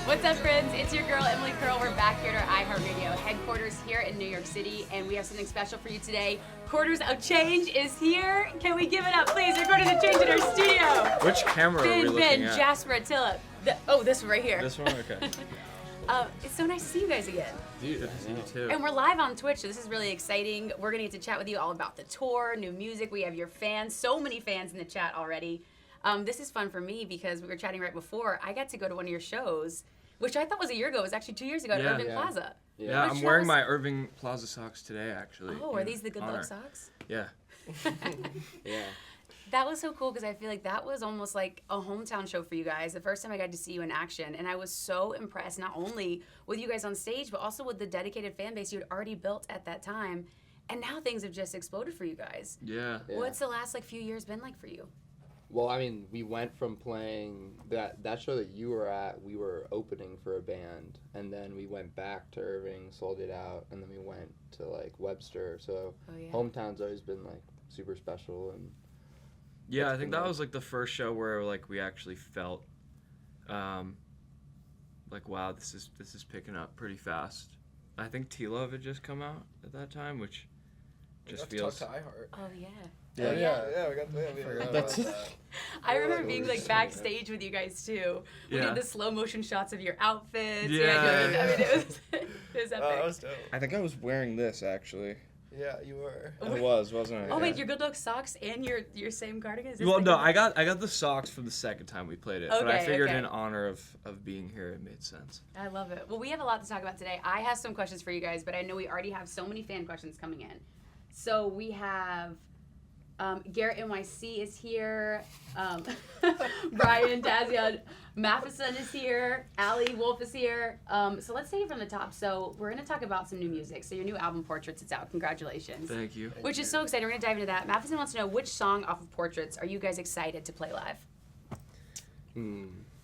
What's up, friends? It's your girl, Emily Curl. We're back here at our iHeartRadio headquarters here in New York City, and we have something special for you today. Quarters of Change is here. Can we give it up, please? We're Quarters of Change in our studio. Which camera are we looking at? Jasper, Attila. This one right here. This one? Okay. It's so nice to see you guys again. Dude, I see you too. And we're live on Twitch, so this is really exciting. We're going to get to chat with you all about the tour, new music. We have your fans, so many fans in the chat already. This is fun for me because we were chatting right before. I got to go to one of your shows, which I thought was a year ago. It was actually 2 years ago at Urban Plaza. Yeah, I'm wearing my Irving Plaza socks today, actually. Oh, are these the Good Luck socks? Yeah. Yeah. That was so cool because I feel like that was almost like a hometown show for you guys. The first time I got to see you in action, and I was so impressed not only with you guys on stage, but also with the dedicated fan base you had already built at that time. And now things have just exploded for you guys. Yeah. What's the last few years been like for you? Well, I mean, we went from playing that show that you were at, we were opening for a band, and then we went back to Irving, sold it out, and then we went to Webster. So hometown's always been super special. And yeah, I think that was the first show where we actually felt wow, this is picking up pretty fast. I think T-Love had just come out at that time, which just feels. Talk to iHeart. Oh yeah. Yeah, we got that. I remember being backstage with you guys too. We did the slow motion shots of your outfits. Yeah. I mean, it was epic. That was dope. I think I was wearing this actually. Yeah, you were. I was, wasn't I? Oh wait, your Good Luck socks and your same cardigan? Is this Well, no, I got the socks for the second time we played it, but I figured in honor of being here, it made sense. I love it. Well, we have a lot to talk about today. I have some questions for you guys, but I know we already have so many fan questions coming in. So we have Garrett NYC is here. Brian Dazian Matheson is here. Allie Wolf is here. So let's take it from the top. So we're going to talk about some new music. So your new album, Portraits, is out. Congratulations. Thank you. Which is so exciting. We're going to dive into that. Matheson wants to know, which song off of Portraits are you guys excited to play live?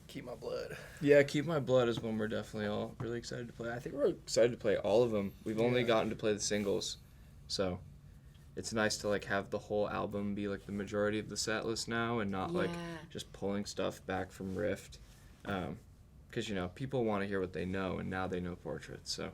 Keep My Blood. Yeah, Keep My Blood is one we're definitely all really excited to play. I think we're excited to play all of them. We've only gotten to play the singles, so it's nice to have the whole album be the majority of the set list now, and not just pulling stuff back from Rift, because people want to hear what they know, and now they know Portraits. So.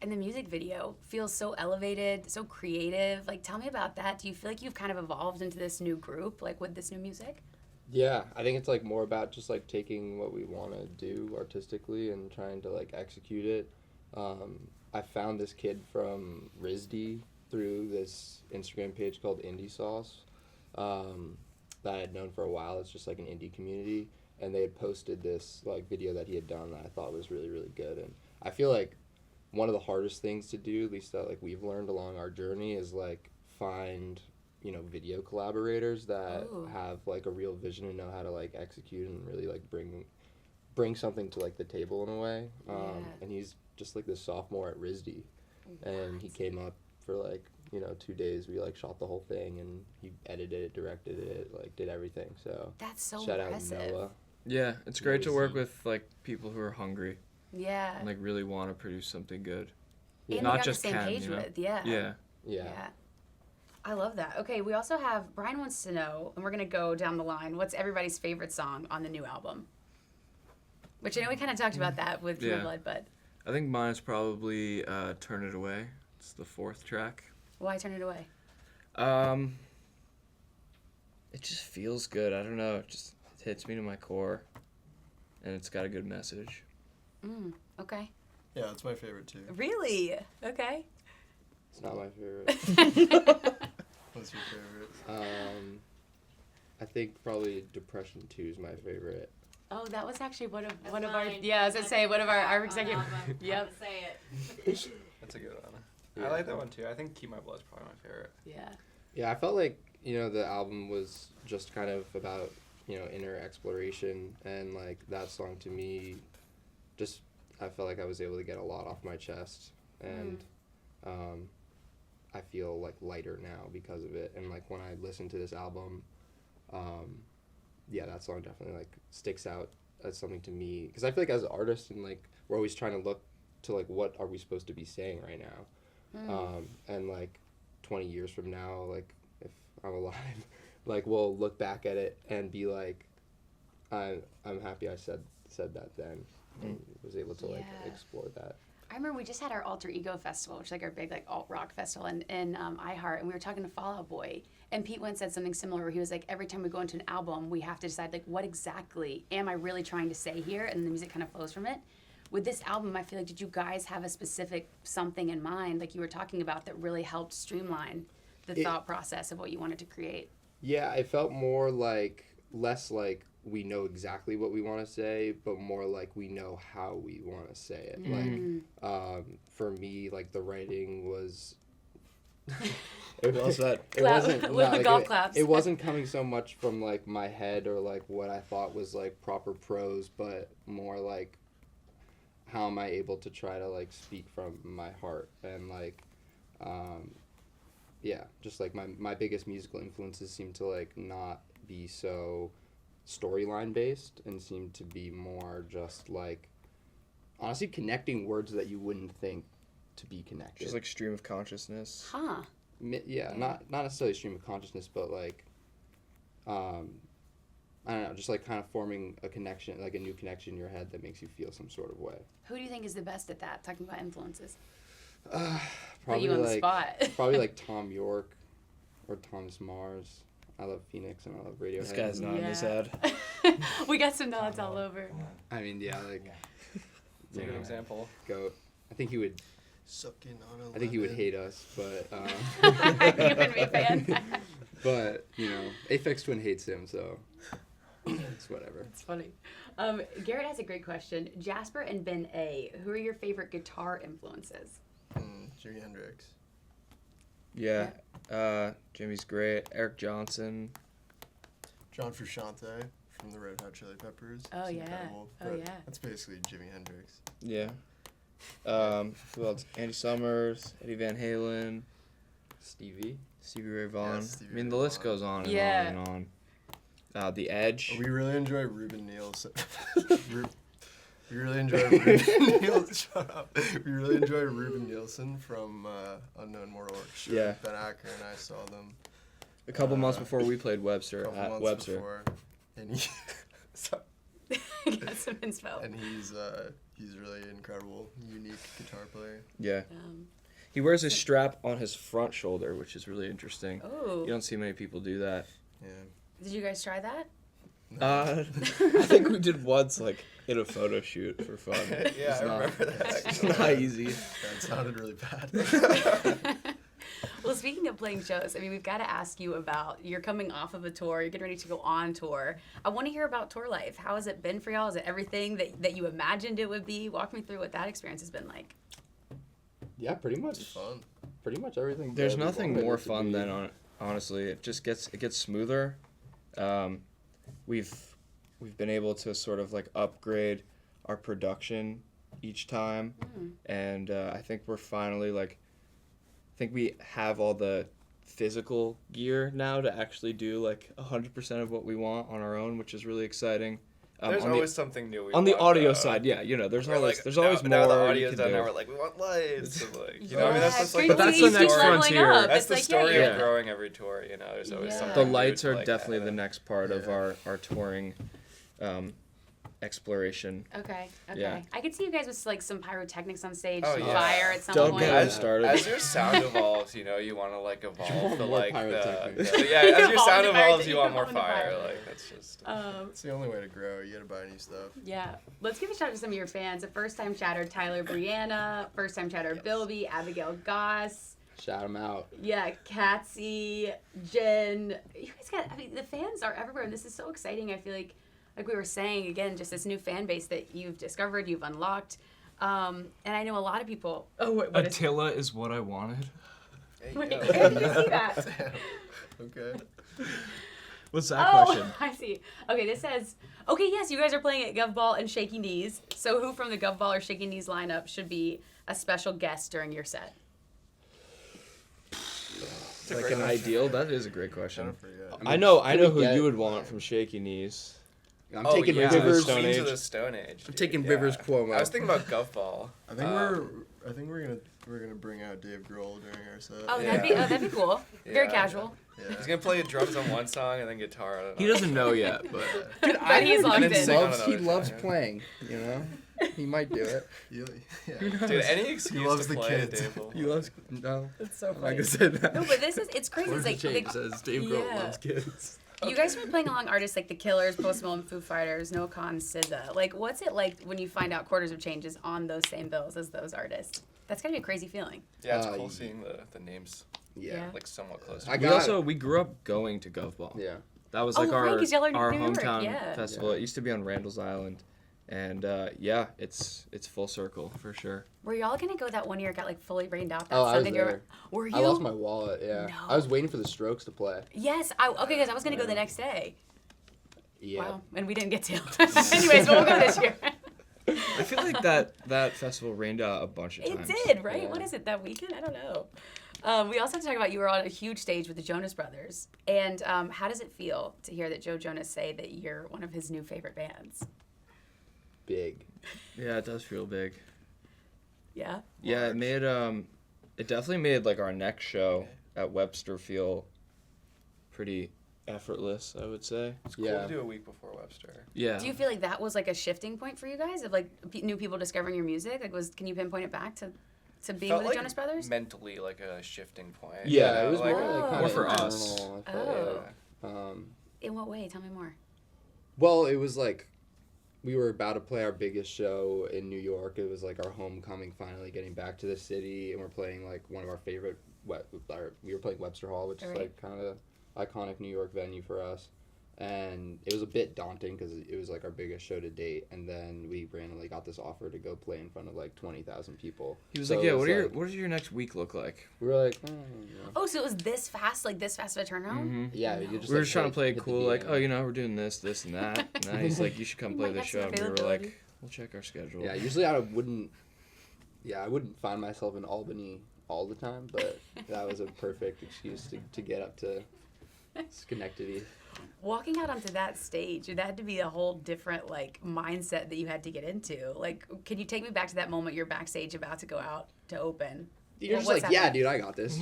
And the music video feels so elevated, so creative. Tell me about that. Do you feel like you've kind of evolved into this new group, with this new music? Yeah, I think it's more about just taking what we want to do artistically and trying to execute it. I found this kid from RISD through this Instagram page called Indie Sauce that I had known for a while. It's just an indie community, and they had posted this video that he had done that I thought was really, really good. And I feel one of the hardest things to do, at least that we've learned along our journey, is find video collaborators that have a real vision and know how to execute and really bring something to the table in a way. And he's just this sophomore at RISD, and he came up for 2 days. We shot the whole thing, and he edited it, directed it, did everything. So that's so shout impressive. out Noah. Yeah, it's great to work with people who are hungry. Yeah. And really want to produce something good. And not got just the same Ken, page with. Yeah. I love that. Okay, we also have Brian wants to know, and we're gonna go down the line. What's everybody's favorite song on the new album? Which I know we kind of talked about that with Pure Blood, but I think mine is probably "Turn It Away." It's the 4th track. Why Turn It Away? It just feels good. I don't know. It hits me to my core, and it's got a good message. Okay. Yeah, it's my favorite too. Really? Okay. It's not my favorite. What's your favorite? I think probably Depression 2 is my favorite. Oh, that was actually one of our. Yeah, I was gonna say one of our executive. Yep. Say it. That's a good one. Yeah. I like that one too. I think Keep My Blood is probably my favorite. Yeah. Yeah, I felt the album was just kind of about inner exploration, and that song to me, just I felt I was able to get a lot off my chest, and I feel lighter now because of it. And when I listen to this album, that song definitely sticks out as something to me, because I feel as artists and we're always trying to look to what are we supposed to be saying right now, and 20 years from now, if I'm alive, we'll look back at it and be I'm happy I said said that then. And was able to like explore that. I remember we just had our Alter Ego Festival, which is like our big like alt rock festival in iHeart, and we were talking to Fall Out Boy, and Pete once said something similar where he was like, every time we go into an album, we have to decide like what exactly am I really trying to say here, and the music kind of flows from it. With this album, I feel like, did you guys have a specific something in mind, like you were talking about, that really helped streamline the thought process of what you wanted to create? Yeah, it felt more like, less like we know exactly what we want to say, but more like we know how we want to say it. Like, for me, like the writing was. Well said. It wasn't golf claps. It wasn't coming so much from like my head or like what I thought was like proper prose, but more like how am I able to try to like speak from my heart and like, yeah, just like my biggest musical influences seem to like not be so storyline based and seem to be more just like honestly connecting words that you wouldn't think to be connected. Just like stream of consciousness. Huh. Yeah, not necessarily stream of consciousness, but like, I don't know, just like kind of forming a connection, like a new connection in your head that makes you feel some sort of way. Who do you think is the best at that, talking about influences? Probably you on like the spot. probably like Tom York or Thomas Mars. I love Phoenix and I love Radiohead. This guy's nodding his head. We got some nods all over. I mean, yeah, like It's a good example. Goat. I think he would. Sucking on a I think he would hate us, but You wouldn't be a fan. but you know, Aphex Twin hates him, so it's whatever. It's funny. Garrett has a great question. Jasper and Ben A, who are your favorite guitar influences? Jimi Hendrix. Yeah. Jimmy's great. Eric Johnson. John Frusciante from the Red Hot Chili Peppers. Oh, It's yeah. incredible, Oh, but yeah. That's basically Jimi Hendrix. Yeah. Who else? Andy Summers, Eddie Van Halen, Stevie. Stevie Ray Vaughan. Yeah, Stevie I mean, Ray the list Vaughan. goes on and Yeah. on and on. The Edge. We really enjoy Ruben Nielsen. We really enjoy Ruben Nielsen. Shut up. We really enjoy Ruben Nielsen from Unknown Mortal Orchestra. Yeah. Ben Acker and I saw them A couple months before we played a Webster couple at months Webster. before, and he Got some inspo. and he's really incredible, unique guitar player. Yeah. He wears his strap on his front shoulder, which is really interesting. Oh. You don't see many people do that. Yeah. Did you guys try that? I think we did once, like, in a photo shoot for fun. Yeah, I remember that. It's not easy. That sounded really bad. Well, speaking of playing shows, I mean, we've got to ask you about, you're coming off of a tour, you're getting ready to go on tour. I want to hear about tour life. How has it been for y'all? Is it everything that you imagined it would be? Walk me through what that experience has been like. Yeah, pretty much. It's fun. Pretty much everything. There's that we nothing wanted more it to fun be. than honestly. It just gets smoother. We've been able to sort of like upgrade our production each time, and I think we're finally like, I think we have all the physical gear now to actually do like 100% of what we want on our own, which is really exciting. There's always something new. On the audio side, yeah, you know, there's always more. Now the you audio's can done. do. Now we're like, we want lights. And like, you know, I mean, that's just like. But that's the next frontier. That's the story yeah. of growing every tour. You know, there's always Yeah. something. The lights new to, are like, definitely add the in. next part of our touring exploration. Okay. Yeah. I could see you guys with like some pyrotechnics on stage, Oh, some yeah. fire at some Don't point. get As, started. as your sound evolves, you know, you want to like evolve to more like pyrotechnics. as your Evolve sound to evolves, pyrotech- you want more evolve to fire. fire. Like that's just. It's the only way to grow. You gotta buy new stuff. Yeah. Let's give a shout out to some of your fans. A first-time chatter, Tyler Brianna. First-time chatter, Bilby, Abigail Goss. Shout them out. Yeah, Katsy, Jen. You guys got, I mean, the fans are everywhere, and this is so exciting. I feel like we were saying, again, just this new fan base that you've discovered, you've unlocked. And I know a lot of people. Oh, what is Attila is what I wanted. Hey, Wait, yo. where did you see that? Okay. What's that Oh, question? I see. Okay, this says, okay, yes, you guys are playing at Gov Ball and Shaky Knees. So who from the Gov Ball or Shaky Knees lineup should be a special guest during your set? Like an ideal? That is a great question. Kind of forget. I know who get- you would want from Shaky Knees. I'm taking yeah. Rivers. Stone Into Age. the Stone Age. I'm dude, taking yeah. Rivers Cuomo. I was thinking about Gov Ball. I think we're I think we're gonna bring out Dave Grohl during our set. Oh, Yeah. that'd be cool. Very Yeah. casual. Yeah. He's gonna play drums on one song and then guitar on another. He doesn't know yet, but Dude, But he's locked in. He loves playing. You know, he might do it. Yeah. Dude, any excuse loves to the play kids. Dave will. he loves no. It's so I'm not funny. gonna say that. No, but it's crazy. Or It's like James says Dave Grohl yeah. loves kids. you guys have been playing along artists like The Killers, Post Malone, Foo Fighters, No Con, SZA. Like, what's it like when you find out Quarters of Change is on those same bills as those artists? That's gotta be a crazy feeling. Yeah, it's Uh, cool seeing the names Yeah. like somewhat close. We grew up going to Gov Ball. Yeah. That was Oh, like right, our 'cause y'all are in our New York, hometown yeah. festival. Yeah. It used to be on Randall's Island, and yeah, it's full circle for sure. Were y'all gonna go that one year? It got like fully rained out that Oh, I was Sunday. there. Were you? I lost my wallet. Yeah. No. I was waiting for the Strokes to play. Yes. Okay, guys. I was gonna go the next day. Yeah. Wow. And we didn't get to. Anyways, we'll go this year. I feel like that festival rained out a bunch of It times. did, right? Yeah. What is it, that weekend? I don't know. We also have to talk about you were on a huge stage with the Jonas Brothers. And how does it feel to hear that Joe Jonas say that you're one of his new favorite bands? Big. Yeah, it does feel big. Yeah? Yeah, it definitely made like our next show at Webster feel pretty effortless, I would say. It's cool Yeah. to do a week before Webster. Yeah. Do you feel like that was like a shifting point for you guys of like new people discovering your music? Like, can you pinpoint it back to being Felt with like the Jonas Brothers? mentally like a shifting point. Yeah, it was like, more like kind More of for us. internal, I felt Oh. like. In what way? Tell me more. Well, it was like we were about to play our biggest show in New York. It was like our homecoming, finally getting back to the city, and we're playing like one of our favorite. We were playing Webster Hall, which is Right. like kind of iconic New York venue for us. And it was a bit daunting because it was like our biggest show to date, and then we randomly got this offer to go play in front of like 20,000 people. He was So like, it "Yeah, was what does your next week look like?" We were like, yeah. Oh, so it was this fast of a turnaround? Mm-hmm. Yeah, you just We were like, just trying to play hit the cool, like, DM. oh, we're doing this, and that. And he's like, you should come We play might the have some show. And we were availability. like, we'll check our schedule. Yeah, usually I wouldn't find myself in Albany all the time, but that was a perfect excuse to get up to Schenectady. Walking out onto that stage, that had to be a whole different like mindset that you had to get into. Like, can you take me back to that moment you're backstage about to go out to open? You're Well, just like, what's yeah, happening? dude, I got this.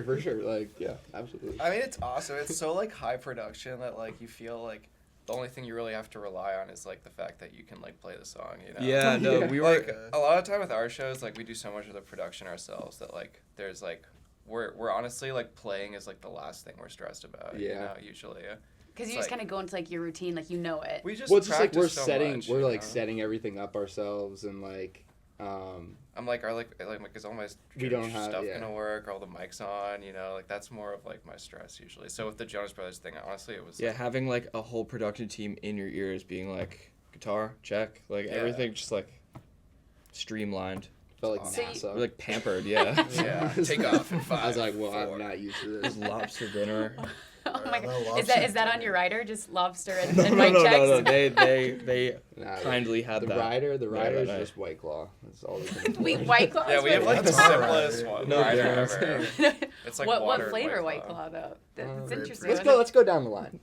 For sure. Like, yeah, absolutely. I mean, it's awesome. It's so like high production that like you feel like the only thing you really have to rely on is like the fact that you can like play the song. You know? Yeah, no, Yeah. we were. Like a lot of time with our shows, like we do so much of the production ourselves that like there's like we're honestly like playing is like the last thing we're stressed about. You Yeah. know, usually. Because you It's just like- kind of go into like your routine, like you know it. We just Well, it's just like practice so much, we're you like know? setting everything up ourselves, and like, I'm like, is all my We don't have- stuff yeah. gonna work? Are all the mics on? You know, like that's more of like my stress usually. So with the Jonas Brothers thing, honestly, it was Yeah, having like a whole production team in your ears, being like, guitar check, like Yeah. everything just like streamlined. felt like So you- NASA. We're like pampered, yeah. Yeah, take off in 5, I was like, well, 4. I'm not used to There's this. lobster dinner. Oh my that god, lobster is that on your rider? Just lobster and, No, and no, mic no, checks? no, no. They Nah, kindly had the that. rider Yeah, is right. just White Claw. That's all. they can Wait, afford. White Claw? Yeah, we have like the That's all right. simplest one No rider gas. ever. It's like what water flavor and White Claw though? That's Uh, interesting. Let's go down the line.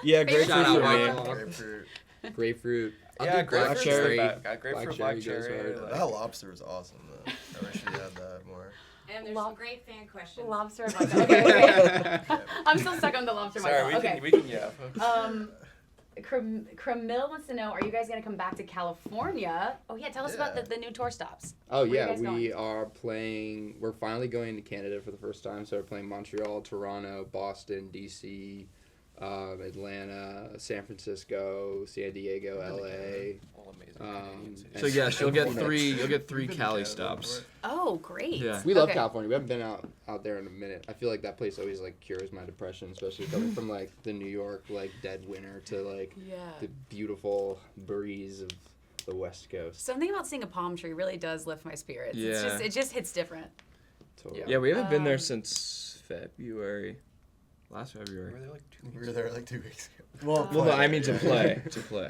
Yeah, Favorite grapefruit Shout for out me. White Claw. Grapefruit. Grapefruit. I'll Yeah, do black grapefruit's cherry. the best. Grapefruit, black cherry goes cherry. hard. like- That lobster was awesome though. I wish we had that more. And there's some great fan questions. Lobster and White Claw. Okay, okay. I'm still stuck on the lobster and White Sorry, Claw. we Okay. can yeah. Camille wants to know, are you guys going to come back to California? Oh, yeah, tell us about Yeah. the new tour stops. Oh Where you yeah, guys we going? are playing. We're finally going to Canada for the first time. So we're playing Montreal, Toronto, Boston, DC, Atlanta, San Francisco, San Diego, LA. All amazing Um, Canadian cities. So yes, you'll get Nice. three. You'll get 3 We've been to Cali Canada stops. before. Oh, great. Yeah. We love Okay. California. We haven't been out there in a minute. I feel like that place always like cures my depression, especially coming from like the New York like dead winter to like Yeah. the beautiful breeze of the West Coast. Something about seeing a palm tree really does lift my spirits. Yeah. It just hits different. Totally. Yeah, we haven't been there Um, since February. Last We February. were there like 2 We weeks were there ago. like 2 weeks ago. Well, no, I mean to play.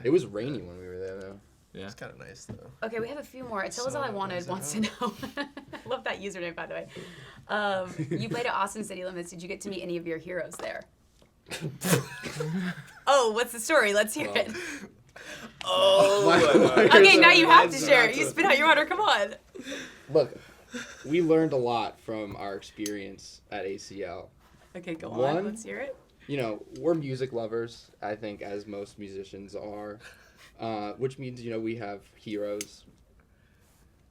It was rainy when we were there though. Yeah. It's kind of nice though. Okay, we have a few more. Tell us So, all I wanted is that wants to know. I love that username, by the way. You played at Austin City Limits. Did you get to meet any of your heroes there? Oh, what's the story? Let's hear it. Oh, My- Okay, now you have to Mine's share not it. You to- spit out your water. Come on. look, we learned a lot from our experience at ACL. Okay, go One- on. Let's hear it. You know, we're music lovers, I think, as most musicians are, which means, you know, we have heroes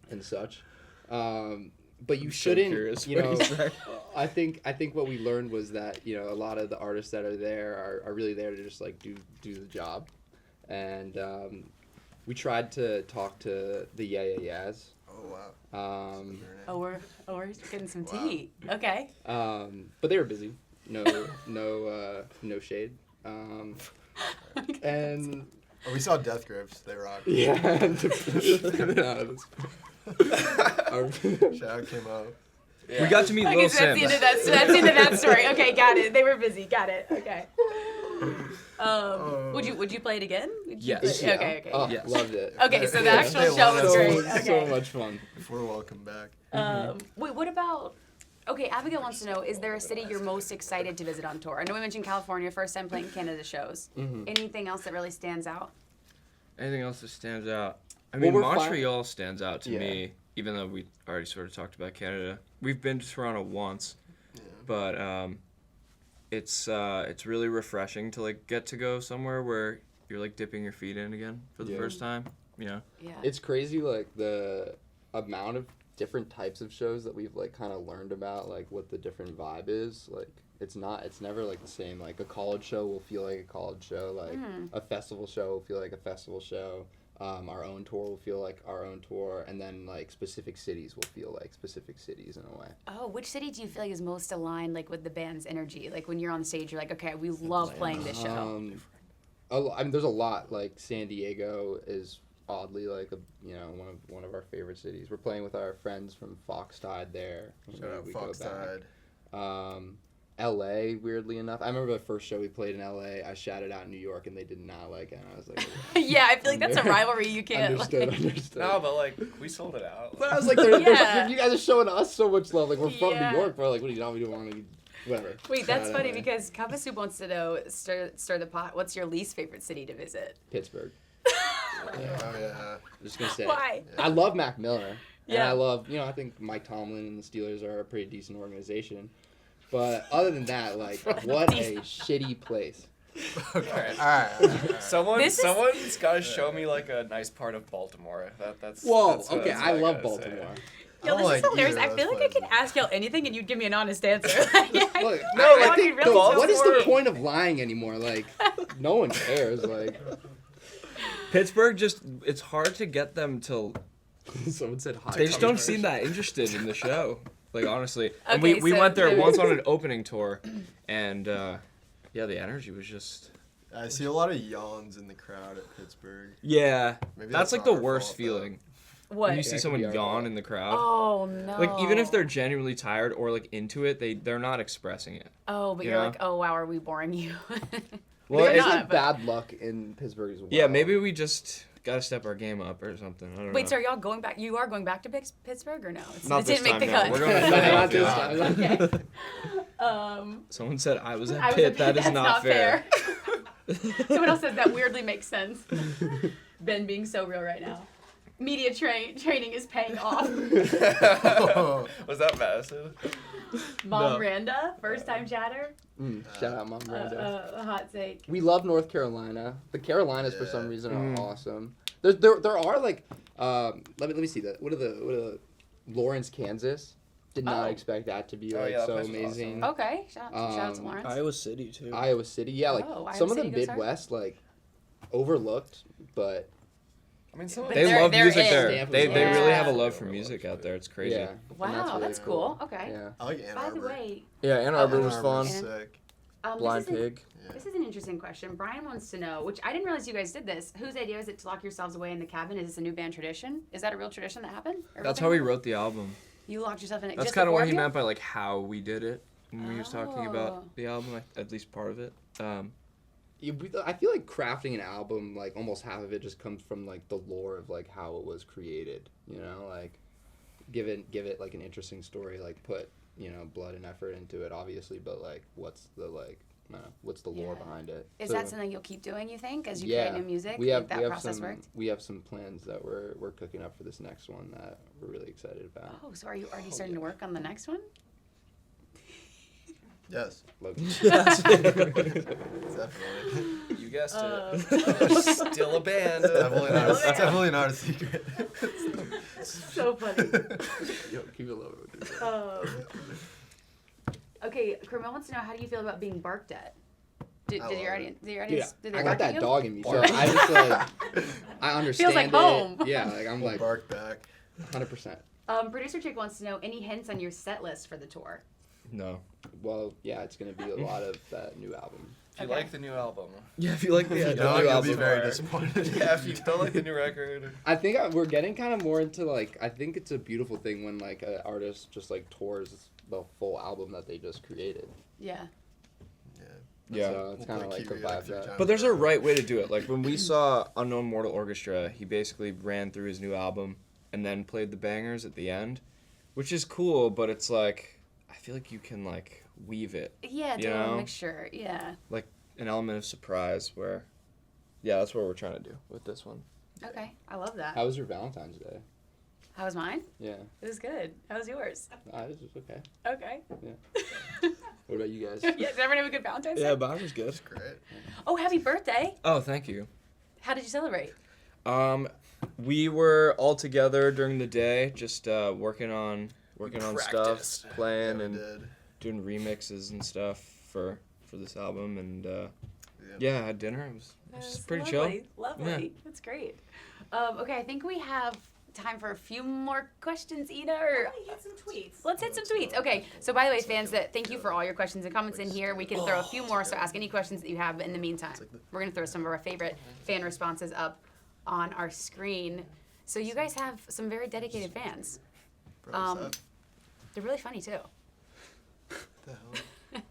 and such. But you I'm so shouldn't, curious you what know, you say. I think what we learned was that, you know, a lot of the artists that are there are really there to just, like, do the job. And we tried to talk to the Yeah Yeahs. Oh wow. We're getting some Wow. tea. Okay. But they were busy. No shade. And Oh, we saw Death Grips. They rock. yeah. Shout out came out. Yeah. We got to meet Okay, Lil so that's Sim. the end of that. So that's the end of that story. Okay, got it. They were busy. Got it. Okay. Would you play it again? Would you Yes. play- Okay. Oh, Yes. loved it. Okay, so the Yeah. actual They show wanted was to- great. So Okay. much fun. Before welcome back. Wait, what about? Okay, Abigail wants to know: is there a city you're most excited to visit on tour? I know we mentioned California, first time playing Canada shows. Mhm. Anything else that really stands out? Anything else that stands out? I Well, mean, we're Montreal stands out to Yeah. me, even though we already sort of talked about Canada. We've been to Toronto once, Yeah. but it's really refreshing to like get to go somewhere where you're like dipping your feet in again for the Yeah. first time. You know? Yeah. It's crazy, like, the amount of different types of shows that we've, like, kind of learned about, like, what the different vibe is. Like, it's never, like, the same. Like, a college show will feel like a college show. Like, a festival show will feel like a festival show. Our own tour will feel like our own tour. And then, like, specific cities will feel like specific cities in a way. Oh, which city do you feel like is most aligned, like, with the band's energy? Like, when you're on stage, you're like, okay, we love playing this show. I mean, there's a lot. Like, San Diego is oddly like one of our favorite cities. We're playing with our friends from Foxtide there. Shout out We go back. Foxtide. LA, weirdly enough. I remember the first show we played in LA, I shouted out New York and they did not like it. And I was like, Yeah, I feel like that's a rivalry you can't. understood. No, but like we sold it out. But I was like, Yeah. you guys are showing us so much love. Like, we're from Yeah. New York, bro. Like, what do you want to whatever. Wait, that's Shout out funny LA. because Kappa Soup wants to know, stir the pot. What's your least favorite city to visit? Pittsburgh. Oh yeah. I'm just gonna say. Why? I love Mac Miller. And Yeah. I love, I think Mike Tomlin and the Steelers are a pretty decent organization. But other than that, like, what a shitty place. Okay. All right. Someone's got to show me like a nice part of Baltimore. That's Whoa, that's what- okay, that's I what love gotta say. Baltimore. Yo, this like is hilarious. either I of feel those like I could places. ask y'all anything and you'd give me an honest answer. Look, No, I like, wanna be think really what is the Baltimore. point of lying anymore? Like, no one cares. Like, Pittsburgh it's hard to get them to. someone said hi. They just don't seem that interested in the show. Like, honestly. And we Okay, so went there there- once on an opening tour, and yeah, the energy was just. I see a lot of yawns in the crowd at Pittsburgh. Yeah, Maybe that's like not the our worst fault, though. feeling. What? When you see Yeah, it someone could be our yawn fault. in the crowd. Oh, no. Like, even if they're genuinely tired or like into it, they're not expressing it. Oh, but you're Yeah. like, oh, wow, are we boring you? Well, We're There's not, like but- bad luck in Pittsburgh as well. Yeah, maybe we just gotta step our game up or something. I don't Wait, know. so are y'all going back? You are going back to Pittsburgh or no? Not it this didn't make the time, cut. no. We're going to Not Philadelphia. this time. Okay. Someone said I was at I was Pitt. a That is that's not fair. Someone else says that weirdly makes sense. Ben being so real right now. Media training is paying off. Was that Madison? Mom No. Miranda, first time chatter. Shout out, Mom Miranda. A hot take. We love North Carolina. The Carolinas for some Yeah. reason are awesome. There are like let me see that. What are the Lawrence, Kansas? Did not Oh. expect that to be Oh, like yeah, that so place was amazing. Okay, shout out to Lawrence. Iowa City too. Iowa City, yeah, like Oh, Iowa some of the City, go, sorry. Midwest like overlooked, but I mean, some But They they're- love they're music in. there. Stanford They was really Yeah. have a love for music out there. It's crazy. yeah. and Wow, really that's cool. Okay. Yeah. I like Ann By Arbor. the way, Yeah, Ann Arbor Oh, was Ann fun. Arbor's sick. Blind this is, Pig. Yeah. This is an interesting question. Brian wants to know, which I didn't realize you guys did this. Whose idea is it to lock yourselves away in the cabin? Is this a new band tradition? Is that a real tradition that happened? A real That's thing? how we wrote the album. You locked yourself in it. That's just kind of the four what he you? meant by like how we did it when we was talking Oh. about the album, at least part of it. I feel like crafting an album, like almost half of it just comes from like the lore of like how it was created. Like give it like an interesting story. Like put blood and effort into it, obviously, but like what's the like what's the lore Yeah. behind it. Is So, that something you'll keep doing, you think, as you create new music? we have like that we have process some worked? we have some plans that we're cooking up for this next one that we're really excited about. Oh, so are you already starting to work on the next one? Yes, Logan. definitely. You guessed Uh, it. Still a band. It's definitely not a secret. So funny. Yo, keep it low. Okay, Carmel wants to know, how do you feel about being barked at? Did I your love audience? Did your Dude, audience? Did they I bark got at that you? dog in me, so I just like I understand like it. home. Yeah, like I'm We'll like bark back. 100%. Producer Chick wants to know, any hints on your set list for the tour? No. Well, yeah, it's gonna be a lot of that new album. If you Okay. like the new album. Yeah, if you like If you the don't, new you'll be album, very art. disappointed. Yeah, if you don't like the new record. I think we're getting kind of more into like I think it's a beautiful thing when like an artist just like tours the full album that they just created. Yeah. yeah. So it's kind of like the vibe that. But there's a right way to do it. Like when we saw Unknown Mortal Orchestra, he basically ran through his new album and then played the bangers at the end, which is cool. But it's like I feel like you can like weave it, Yeah, do You a little know? mixture. Yeah. an element of surprise. Where, yeah, that's what we're trying to do with this one. Okay, I love that. How was your Valentine's Day? How was mine? Yeah, It was good. How was yours? it was okay. Okay. What about you guys? Yeah, did everyone have a good Valentine's Day? mine was good. Great. Oh, happy birthday. Oh, thank you. How did you celebrate? We were all together during the day, just working on practiced. stuff, playing Yeah, we and did. doing remixes and stuff for this album, and Yeah. yeah, I had dinner. It was That's pretty lovely. chill. Lovely. That's great. Okay, I think we have time for a few more questions, Ina. Or Oh, you had some tweets. let's hit some tweets. Okay. So by the way, fans, thank you for all your questions and comments in here. We can throw a few more. So ask any questions that you have in the meantime. We're gonna throw some of our favorite fan responses up on our screen. So you guys have some very dedicated fans. Probably sad. They're really funny too. The hell?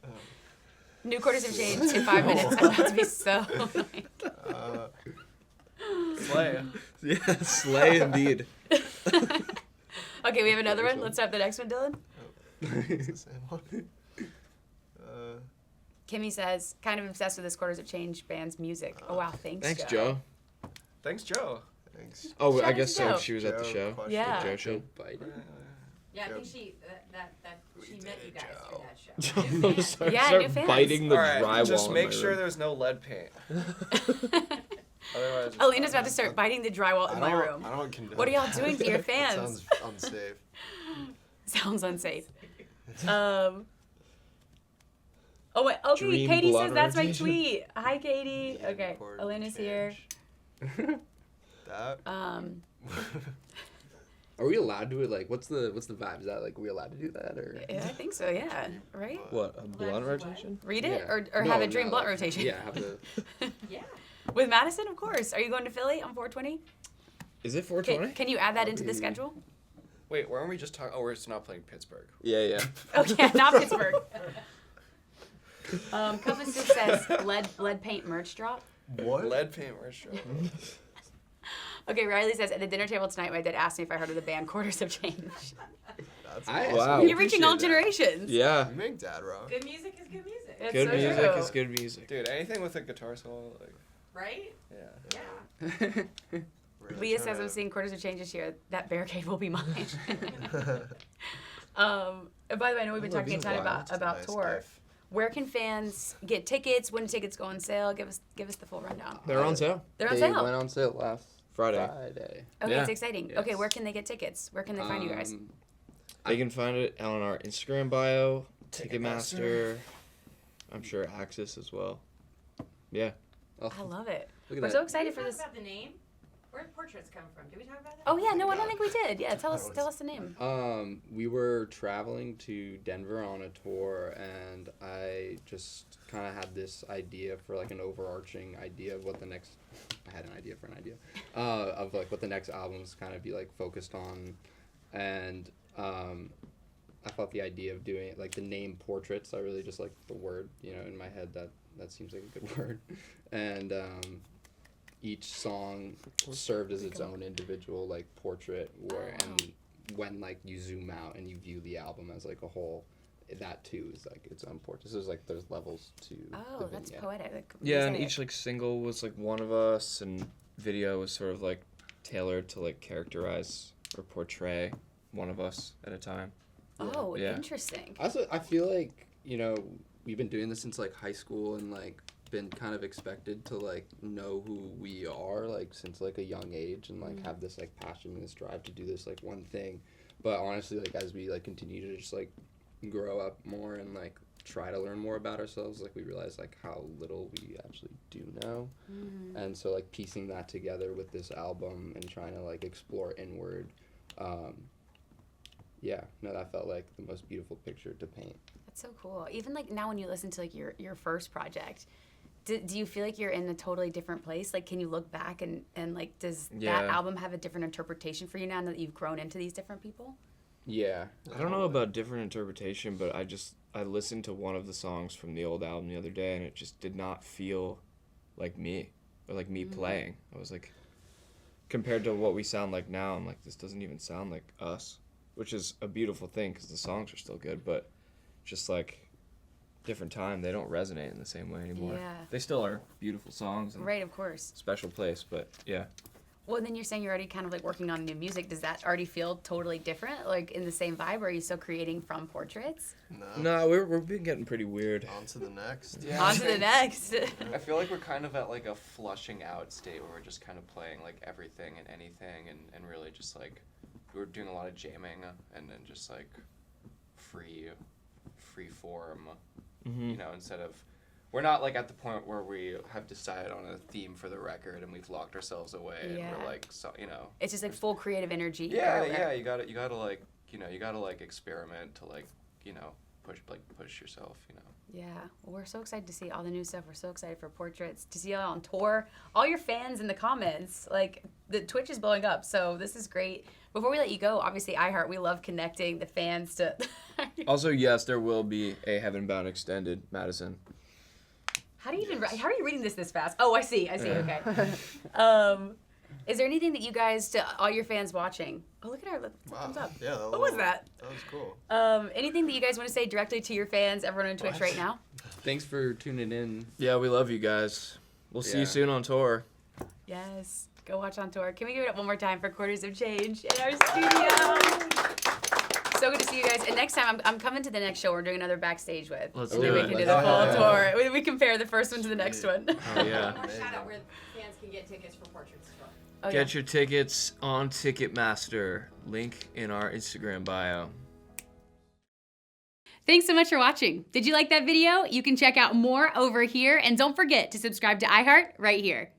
New quarters have changed in 5 minutes. I'm about to be so annoying. Slay. Yeah, slay indeed. Okay, we have another one. Let's have the next one, Dylan. It's the same one. Kimmy says, kind of obsessed with this Quarters of Change band's music. Oh wow, thanks, Thanks, Joe. Joe. Thanks, Joe. Thanks. Oh, Shout I out guess to so. Joe. She was at the Joe show. question. Yeah. The Joe show. Biden. Yeah, I Yep. think she she met you guys Joe. through that show. Start Yeah, new fans. biting the Alright, drywall. just in make my sure room. there's no lead paint. Otherwise, it's Alina's fine. about to start biting the drywall in my room. I don't condone What are y'all that. doing to your That fans? sounds unsafe. Sounds unsafe. Oh wait, okay, Dream Katie blood says that's my rotation. tweet. Hi, Katie. Yeah, Okay, important Alina's here. change. That. Are we allowed to do it? Like, what's the vibe? Is that like, are we allowed to do that or? Yeah, I think so. Yeah, right. What, a blunt rotation? Read it Yeah. or No, have a dream no, blunt like, rotation. Yeah, have the. Yeah. With Madison, of course. Are you going to Philly on 420? Is it Can, 420? can you add that into the schedule? Wait, weren't we just talking? Oh, we're not playing Pittsburgh. Yeah, yeah. Oh yeah, not Pittsburgh. Cup of Soup says lead paint merch drop. What? Lead paint merch drop. Okay, Riley says, at the dinner table tonight, my dad asked me if I heard of the band Quarters Have Changed. That's I- Wow. we You're reaching all appreciate that. generations. Yeah. You make dad wrong. Good music is good music. It's Good so music true. is good music. Dude, anything with a guitar solo, like, Right? yeah. Yeah. We're Leah trying says, to- I'm seeing Quarters Have Changed this year. That barricade will be mine. And by the way, I know we've been talking a ton about Nice tour. F. Where can fans get tickets? When do tickets go on sale? Give us the full rundown. They're on sale. They're on They sale. went on sale last Friday. Friday. Okay, Yeah. it's exciting. Yes. Okay, where can they get tickets? Where can they find you guys? They can find it on our Instagram bio, Ticketmaster. Ticketmaster. I'm sure Axis as well. Yeah. Oh, I love it. look at We're that. so excited for Did we this. talk about the name? Where did portraits come from? Did we talk about that? Oh yeah, no, I don't think we did. Yeah, tell us the name. We were traveling to Denver on a tour, and I just kind of had this idea for like an overarching idea of what the next. I had an idea for an idea of like what the next albums kind of be like focused on, and I thought the idea of doing it like the name portraits. I really just like the word, in my head that seems like a good word, and each song served as its own individual like portrait and when like you zoom out and you view the album as like a whole, that too is like its own portrait. So there's levels to Oh, the that's vignette. poetic. Like, Yeah, and mosaic. each like single was like one of us, and video was sort of like tailored to like characterize or portray one of us at a time. Oh, Yeah. interesting. Also, I feel like, you know, we've been doing this since like high school and like been kind of expected to like know who we are like since like a young age and like have this like passion and this drive to do this like one thing. But honestly, like as we like continue to just like grow up more and like try to learn more about ourselves, like we realize like how little we actually do know. And so like piecing that together with this album and trying to like explore inward, that felt like the most beautiful picture to paint. That's so cool. Even like now when you listen to like your first project, do you feel like you're in a totally different place? Like, can you look back and like, does Yeah. that album have a different interpretation for you now that you've grown into these different people? Yeah. I don't know about different interpretation, but I listened to one of the songs from the old album the other day, and it just did not feel like me or like me playing. I was like, compared to what we sound like now, I'm like, this doesn't even sound like us, which is a beautiful thing because the songs are still good, but just like different time, they don't resonate in the same way anymore. Yeah. They still are beautiful songs and Right, of course. special place, but yeah. Well, and then you're saying you're already kind of like working on new music. Does that already feel totally different, like in the same vibe? Or are you still creating from portraits? No, we're been getting pretty weird. On to the next. Yeah. On to the next. I feel like we're kind of at like a flushing out state where we're just kind of playing like everything and anything and really just like we're doing a lot of jamming and then just like free form, Mm-hmm. you know, instead of we're not like at the point where we have decided on a theme for the record and we've locked ourselves away and Yeah. we're like, so, you know. It's just like full creative energy. Yeah, everywhere. yeah, you gotta like, you know, you gotta like experiment to like, you know, push yourself, you know. Yeah, well, we're so excited to see all the new stuff. We're so excited for portraits, to see y'all on tour. All your fans in the comments, like the Twitch is blowing up, so this is great. Before we let you go, obviously iHeart, we love connecting the fans to. Also, yes, there will be a Heaven Bound Extended, Madison. How are you reading this fast? Oh, I see. Okay. Is there anything that you guys, to all your fans watching? Oh, look at our thumbs up. Yeah. What was that? That was cool. Anything that you guys want to say directly to your fans, everyone on Twitch right now? Thanks for tuning in. Yeah, we love you guys. We'll see Yeah. you soon on tour. Yes. Go watch on tour. Can we give it up one more time for Quarters of Change in our studio? So good to see you guys. And next time, I'm coming to the next show we're doing another backstage with. Let's Maybe do we it. can do Let's the do full it. tour. We compare the first one to the next one. Oh, yeah. One more shout out where fans can get tickets for portraits as well. Oh, Get your tickets on Ticketmaster. Link in our Instagram bio. Thanks so much for watching. Did you like that video? You can check out more over here. And don't forget to subscribe to iHeart right here.